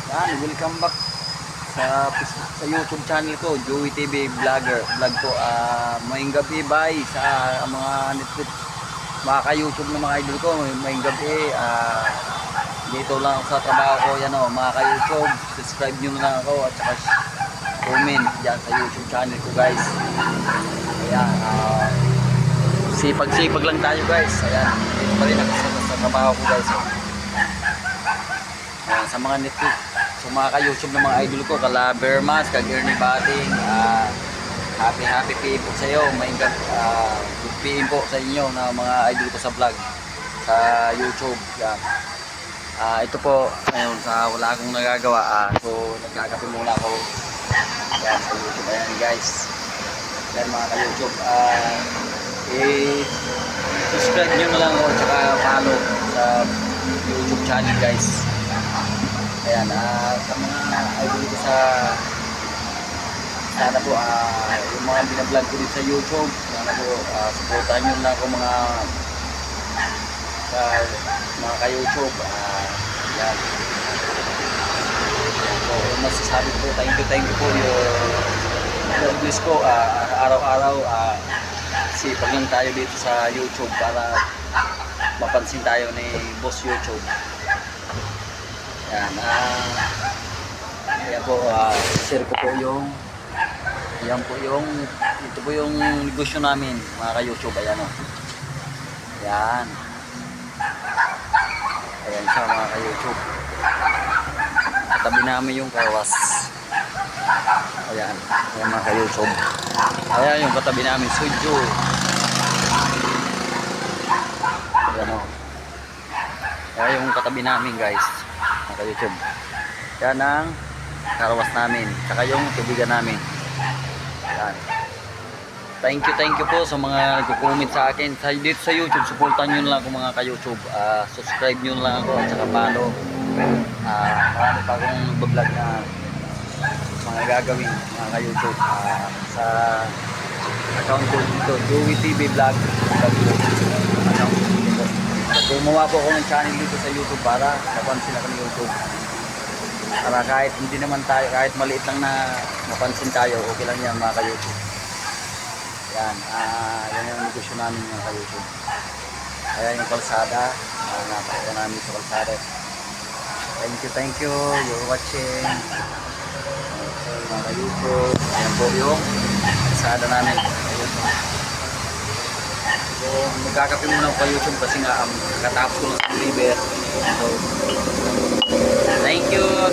Yan, welcome back sa YouTube channel ko, Joey TV Vlogger. Vlog ko, maying gabi bye sa mga Netflix, mga ka-YouTube na mga idol ko. Maying gabi, dito lang ako sa trabaho ko. Yan o, mga ka-YouTube, subscribe nyo na lang ako at saka comment dyan sa YouTube channel ko, guys. Ayan, sipag-sipag lang tayo, guys. Ayan, dito pa rin ako sa trabaho ko, guys. Ayan, sa mga Netflix, so mga ka-YouTube ng mga idol ko, kala Bermas, kag Ernie Bating, happy PM po sa iyo. Maingat, good PM po sa inyo na mga idol ko sa vlog sa YouTube. Yan. Ito po, ngayon sa wala akong nagagawa, so nagkakape muna ako. Yan, sa YouTube. Ayan guys. Yan mga ka-YouTube. Subscribe nyo na lang ako, tsaka follow sa YouTube channel, guys. Ayan, sa mga idol ko sana po, yung mga binablog ko din sa YouTube, sana po, supportahan nyo lang ako mga ka-YouTube. Yan. So, masasabi ko, thank you po yung bless ko, araw-araw, sipag lang tayo dito sa YouTube para mapansin tayo ni Boss YouTube. Yan, ayan po, share ko po yung ito po yung negosyo namin, mga ka-YouTube. Ayan o, ayan siya mga ka-YouTube. Katabi namin yung kawas. Ayan mga ka-YouTube. Ayan yung katabi namin, studio. Ayan o, ayan yung katabi namin, guys, mga YouTube. Yan ang karawas namin, saka yung tubigan namin. Yan. Thank you po sa mga nagko-comment sa akin dito sa YouTube. Supportan nyo na lang ako mga ka-YouTube. Subscribe nyo na lang ako at saka follow. Marami pa akong nagbablog na mga gagawin mga ka-YouTube sa account ko dito, Joey TV Vlog. Gumawa po ako ng channel dito sa YouTube para napansin ako ng YouTube. Para kahit hindi naman tayo, kahit maliit lang na napansin tayo, okay lang yan mga ka-YouTube. Yan, yan yung negosyo namin mga ka-YouTube. Ayan yung kalsada, napakita namin sa kalsada. Thank you, you're watching. Okay, mga ka-YouTube, ayan po yung kalsada namin. So, magkakape muna ako sa YouTube kasi nga katapos ko lang sa deliver. So, thank you.